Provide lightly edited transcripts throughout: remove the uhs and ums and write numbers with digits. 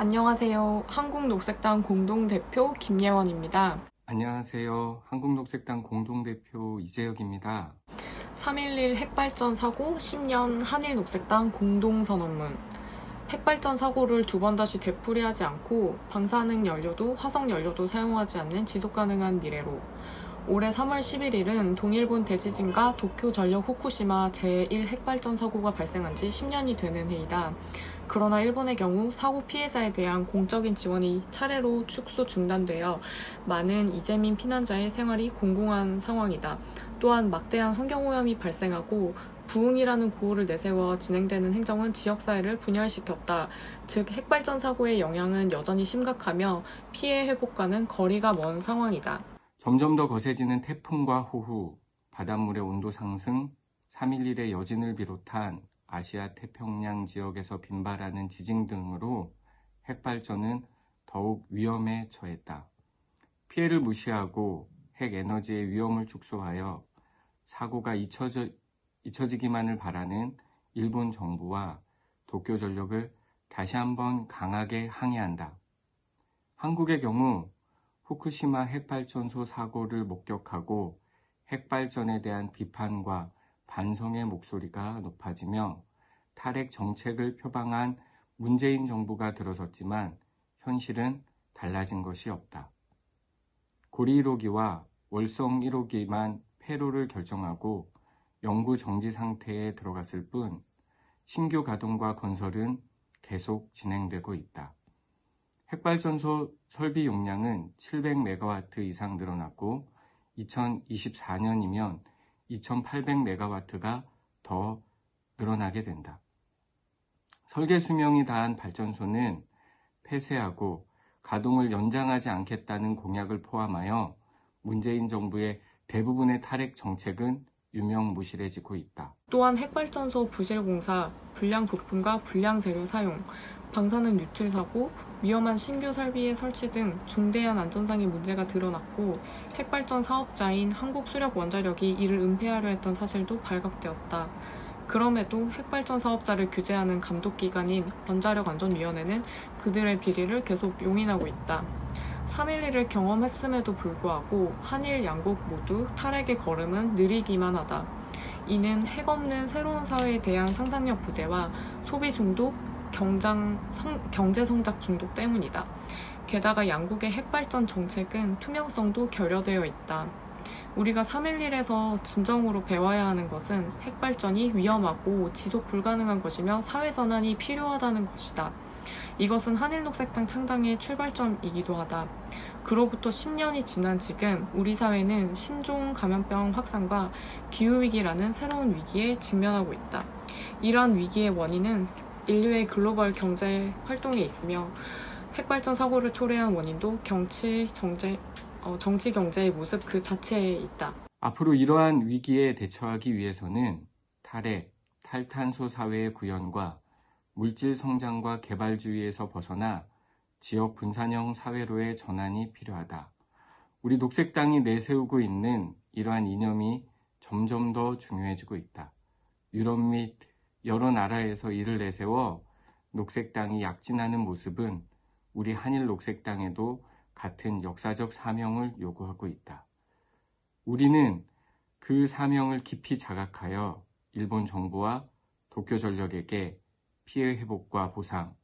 안녕하세요. 한국녹색당 공동대표 김예원입니다. 안녕하세요. 한국녹색당 공동대표 이재혁입니다. 3.11 핵발전 사고 10년 한일녹색당 공동선언문. 핵발전 사고를 두 번 다시 되풀이하지 않고 방사능 연료도 화석 연료도 사용하지 않는 지속가능한 미래로. 올해 3월 11일은 동일본 대지진과 도쿄 전력 후쿠시마 제1 핵발전 사고가 발생한 지 10년이 되는 해이다. 그러나 일본의 경우 사고 피해자에 대한 공적인 지원이 차례로 축소 중단되어 많은 이재민 피난자의 생활이 공공한 상황이다. 또한 막대한 환경오염이 발생하고 부흥이라는 구호를 내세워 진행되는 행정은 지역사회를 분열시켰다. 즉 핵발전 사고의 영향은 여전히 심각하며 피해 회복과는 거리가 먼 상황이다. 점점 더 거세지는 태풍과 호우, 바닷물의 온도 상승, 3.11의 여진을 비롯한 아시아 태평양 지역에서 빈발하는 지진 등으로 핵발전은 더욱 위험에 처했다. 피해를 무시하고 핵에너지의 위험을 축소하여 사고가 잊혀지기만을 바라는 일본 정부와 도쿄전력을 다시 한번 강하게 항의한다. 한국의 경우 후쿠시마 핵발전소 사고를 목격하고 핵발전에 대한 비판과 반성의 목소리가 높아지며 탈핵 정책을 표방한 문재인 정부가 들어섰지만 현실은 달라진 것이 없다. 고리 1호기와 월성 1호기만 폐로를 결정하고 영구 정지 상태에 들어갔을 뿐 신규 가동과 건설은 계속 진행되고 있다. 핵발전소 설비 용량은 700메가와트 이상 늘어났고 2024년이면 2800메가와트가 더 늘어나게 된다. 설계 수명이 다한 발전소는 폐쇄하고 가동을 연장하지 않겠다는 공약을 포함하여 문재인 정부의 대부분의 탈핵 정책은 유명무실해지고 있다. 또한 핵발전소 부실공사, 불량 부품과 불량 재료 사용, 방사능 유출 사고, 위험한 신규 설비의 설치 등 중대한 안전상의 문제가 드러났고 핵발전 사업자인 한국수력원자력이 이를 은폐하려 했던 사실도 발각되었다. 그럼에도 핵발전 사업자를 규제하는 감독기관인 원자력안전위원회는 그들의 비리를 계속 용인하고 있다. 3.11을 경험했음에도 불구하고 한일 양국 모두 탈핵의 걸음은 느리기만 하다. 이는 핵 없는 새로운 사회에 대한 상상력 부재와 소비 중독, 경제 성장 중독 때문이다. 게다가 양국의 핵발전 정책은 투명성도 결여되어 있다. 우리가 3.11에서 진정으로 배워야 하는 것은 핵발전이 위험하고 지속 불가능한 것이며 사회전환이 필요하다는 것이다. 이것은 한일녹색당 창당의 출발점이기도 하다. 그로부터 10년이 지난 지금 우리 사회는 신종 감염병 확산과 기후위기라는 새로운 위기에 직면하고 있다. 이러한 위기의 원인은 인류의 글로벌 경제 활동에 있으며 핵발전 사고를 초래한 원인도 정치 경제의 모습 그 자체에 있다. 앞으로 이러한 위기에 대처하기 위해서는 탈핵, 탈탄소 사회의 구현과 물질 성장과 개발주의에서 벗어나 지역 분산형 사회로의 전환이 필요하다. 우리 녹색당이 내세우고 있는 이러한 이념이 점점 더 중요해지고 있다. 유럽 및 여러 나라에서 이를 내세워 녹색당이 약진하는 모습은 우리 한일 녹색당에도 같은 역사적 사명을 요구하고 있다. 우리는 그 사명을 깊이 자각하여 일본 정부와 도쿄전력에게 피해 회복과 보상,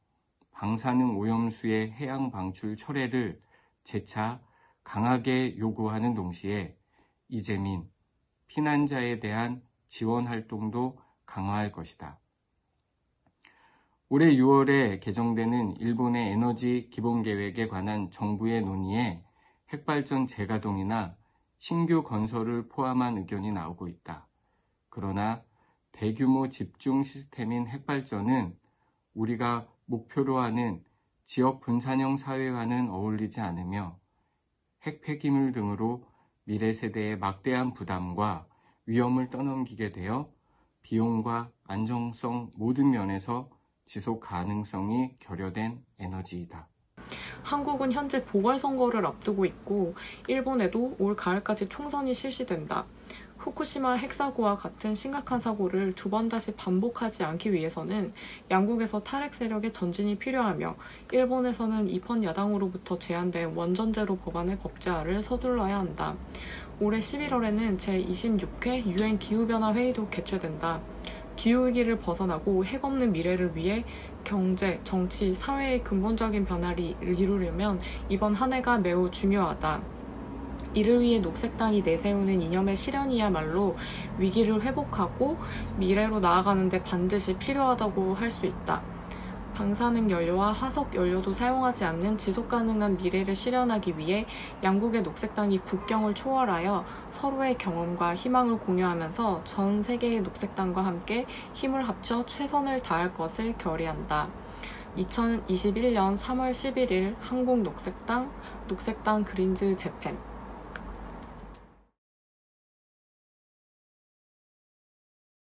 방사능 오염수의 해양 방출 철회를 재차 강하게 요구하는 동시에 이재민, 피난자에 대한 지원 활동도 강화할 것이다. 올해 6월에 개정되는 일본의 에너지 기본계획에 관한 정부의 논의에 핵발전 재가동이나 신규 건설을 포함한 의견이 나오고 있다. 그러나 대규모 집중 시스템인 핵발전은 우리가 목표로 하는 지역 분산형 사회와는 어울리지 않으며 핵 폐기물 등으로 미래 세대의 막대한 부담과 위험을 떠넘기게 되어 비용과 안정성 모든 면에서 지속 가능성이 결여된 에너지이다. 한국은 현재 보궐선거를 앞두고 있고 일본에도 올 가을까지 총선이 실시된다. 후쿠시마 핵사고와 같은 심각한 사고를 두 번 다시 반복하지 않기 위해서는 양국에서 탈핵 세력의 전진이 필요하며 일본에서는 입헌 야당으로부터 제안된 원전제로 법안의 법제화를 서둘러야 한다. 올해 11월에는 제26회 유엔 기후변화 회의도 개최된다. 기후위기를 벗어나고 핵 없는 미래를 위해 경제, 정치, 사회의 근본적인 변화를 이루려면 이번 한 해가 매우 중요하다. 이를 위해 녹색당이 내세우는 이념의 실현이야말로 위기를 회복하고 미래로 나아가는 데 반드시 필요하다고 할 수 있다. 방사능 연료와 화석 연료도 사용하지 않는 지속가능한 미래를 실현하기 위해 양국의 녹색당이 국경을 초월하여 서로의 경험과 희망을 공유하면서 전 세계의 녹색당과 함께 힘을 합쳐 최선을 다할 것을 결의한다. 2021년 3월 11일 한국녹색당, 녹색당 그린즈 재팬